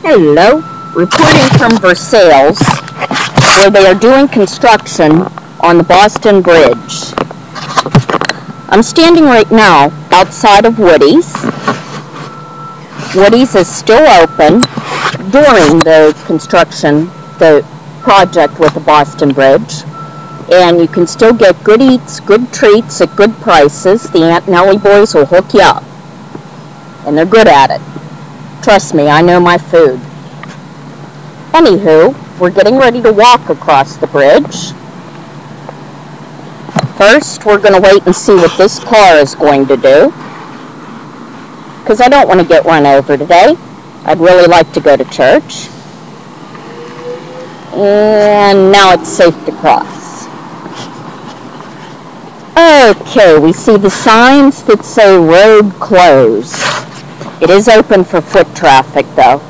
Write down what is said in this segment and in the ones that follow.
Hello, reporting from Versailles, where they are doing construction on the Boston Bridge. I'm standing right now outside of Woody's. Woody's is still open during the project with the Boston Bridge, and you can still get good eats, good treats at good prices. The Aunt Nellie boys will hook you up, and they're good at it. Trust me, I know my food. Anywho, we're getting ready to walk across the bridge. First, we're going to wait and see what this car is going to do, because I don't want to get run over today. I'd really like to go to church. And now it's safe to cross. Okay, we see the signs that say road closed. It is open for foot traffic though,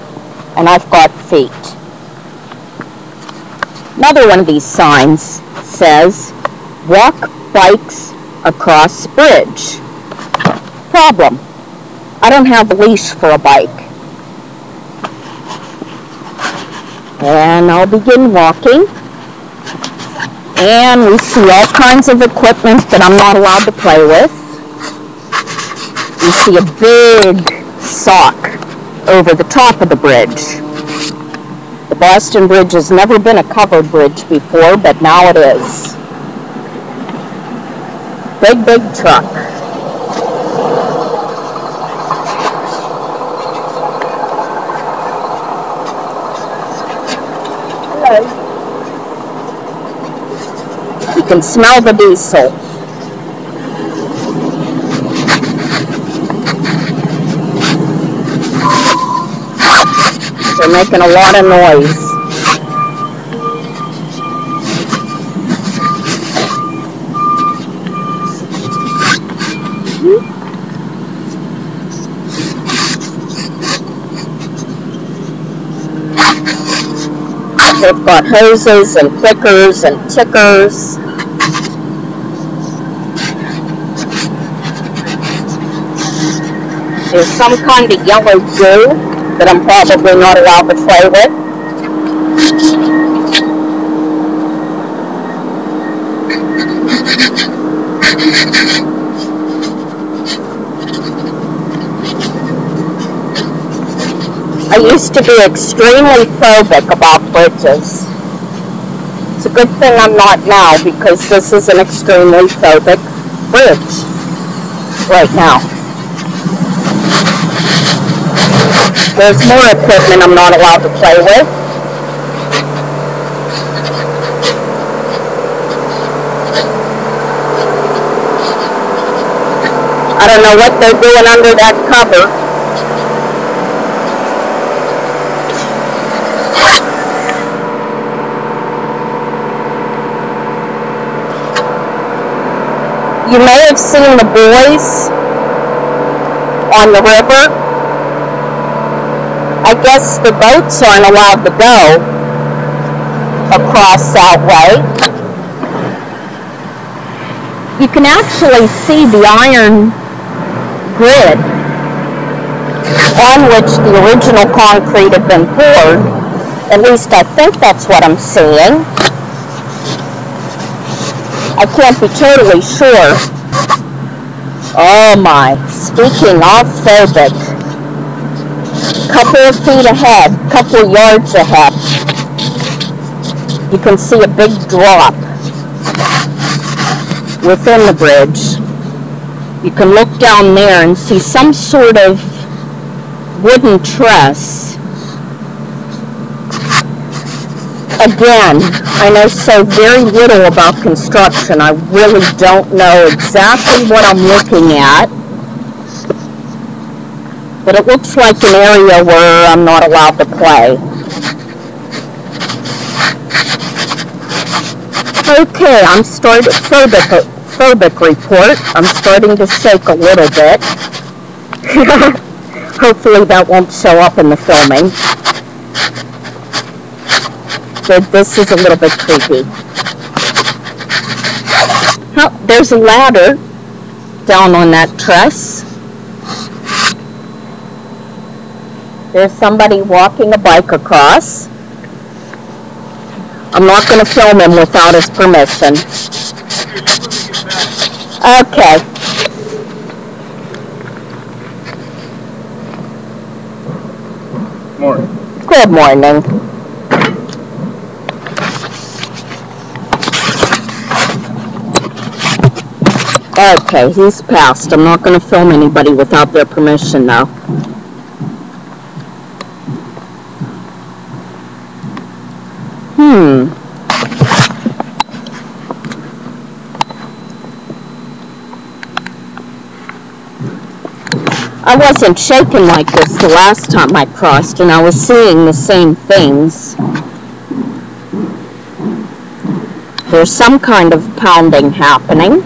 and I've got feet. Another one of these signs says, walk bikes across bridge. Problem, I don't have a leash for a bike. And I'll begin walking. And we see all kinds of equipment that I'm not allowed to play with. We see a big sock over the top of the bridge. The Boston Bridge has never been a covered bridge before, but now it is. Big, big truck. Hello. You can smell the diesel. They're making a lot of noise. They've got hoses and clickers and tickers. There's some kind of yellow goo that I'm probably not allowed to play with. I used to be extremely phobic about bridges. It's a good thing I'm not now, because this is an extremely phobic bridge right now. There's more equipment I'm not allowed to play with. I don't know what they're doing under that cover. You may have seen the boys on the river. I guess the boats aren't allowed to go across that way. You can actually see the iron grid on which the original concrete had been poured. At least I think that's what I'm seeing. I can't be totally sure. Oh my, speaking of phobic. Couple of feet ahead, couple of yards ahead, you can see a big drop within the bridge. You can look down there and see some sort of wooden truss. Again, I know so very little about construction. I really don't know exactly what I'm looking at. But it looks like an area where I'm not allowed to play. Okay, I'm starting phobic report. I'm starting to shake a little bit. Hopefully that won't show up in the filming. But this is a little bit creepy. Oh, there's a ladder down on that truss. There's somebody walking a bike across. I'm not going to film him without his permission. Okay. Morning. Good morning. Okay, he's passed. I'm not going to film anybody without their permission now. I wasn't shaking like this the last time I crossed, and I was seeing the same things. There's some kind of pounding happening.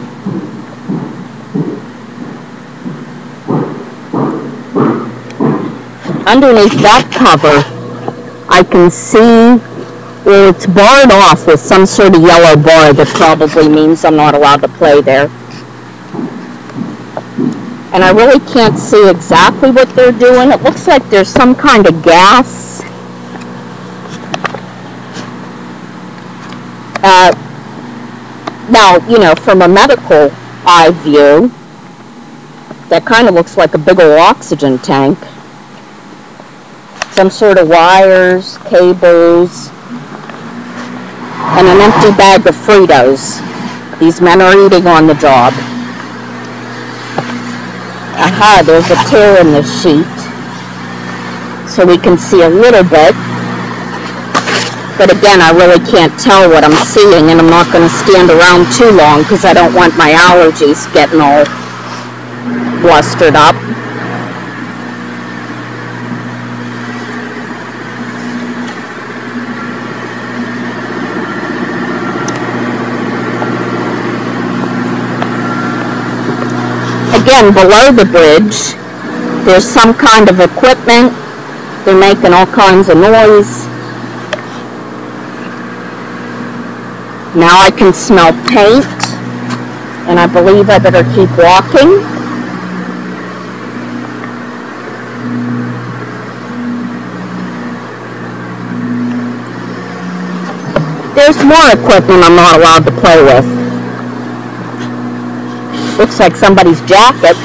Underneath that cover, I can see where it's barred off with some sort of yellow bar that probably means I'm not allowed to play there. And I really can't see exactly what they're doing. It looks like there's some kind of gas. Now, you know, from a medical eye view, that kind of looks like a big old oxygen tank. Some sort of wires, cables, and an empty bag of Fritos. These men are eating on the job. Aha, there's a tear in the sheet, so we can see a little bit. But again, I really can't tell what I'm seeing, and I'm not going to stand around too long because I don't want my allergies getting all blustered up. Again, below the bridge, there's some kind of equipment. They're making all kinds of noise. Now I can smell paint, and I believe I better keep walking. There's more equipment I'm not allowed to play with. Looks like somebody's jacket.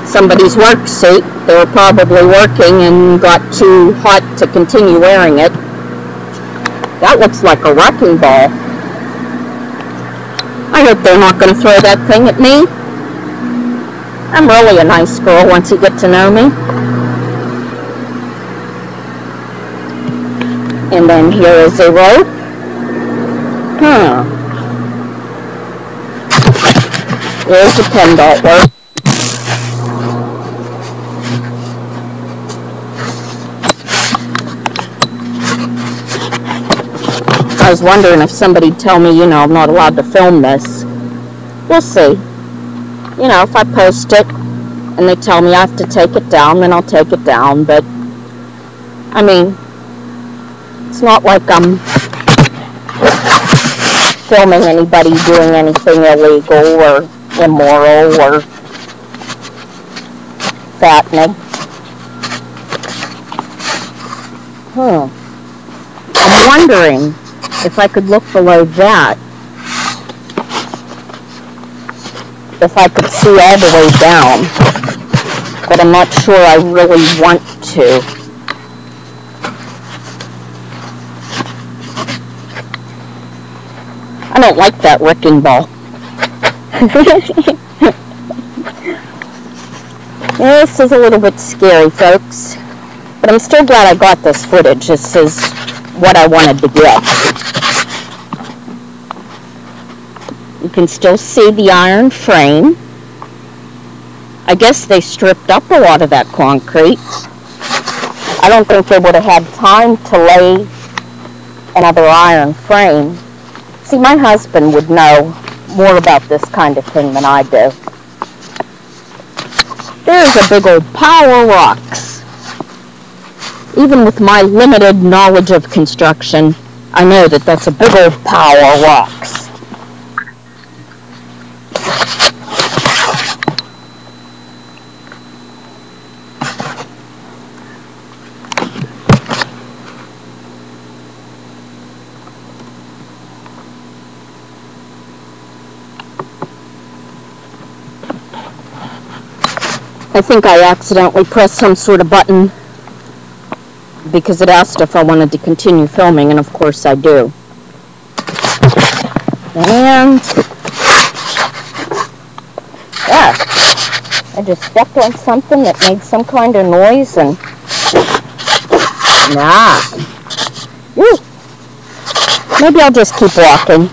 Somebody's work suit. They were probably working and got too hot to continue wearing it. That looks like a wrecking ball. I hope they're not going to throw that thing at me. I'm really a nice girl once you get to know me. And then here is a rope. There's a PennDOT work. I was wondering if somebody'd tell me, you know, I'm not allowed to film this. We'll see. You know, if I post it and they tell me I have to take it down, then I'll take it down. But, I mean, it's not like I'm filming anybody doing anything illegal or immoral or fattening. I'm wondering if I could look below that, if I could see all the way down, but I'm not sure I really want to. I don't like that wrecking ball. This is a little bit scary, folks, but I'm still glad I got this footage. This is what I wanted to get. You can still see the iron frame. I guess they stripped up a lot of that concrete. I don't think they would have had time to lay another iron frame. See, my husband would know more about this kind of thing than I do. There's a big old pile of rocks. Even with my limited knowledge of construction, I know that that's a big old pile of rocks. I think I accidentally pressed some sort of button because it asked if I wanted to continue filming, and of course I do. And yeah, I just stepped on something that made some kind of noise, and maybe I'll just keep walking.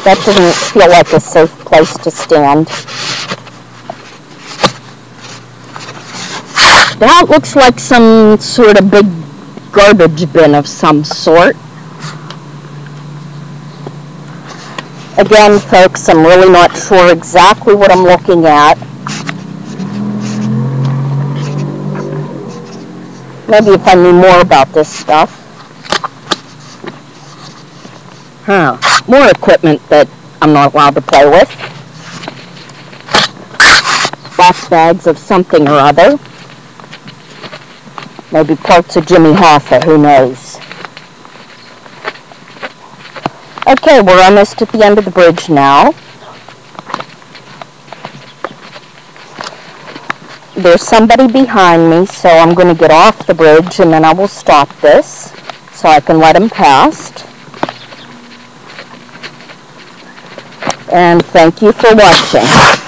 That didn't feel like a safe place to stand. That looks like some sort of big garbage bin of some sort. Again, folks, I'm really not sure exactly what I'm looking at. Maybe if I knew more about this stuff. More equipment that I'm not allowed to play with. Box bags of something or other. Maybe parts of Jimmy Hoffa, who knows. Okay, we're almost at the end of the bridge now. There's somebody behind me, so I'm going to get off the bridge and then I will stop this so I can let him past. And thank you for watching.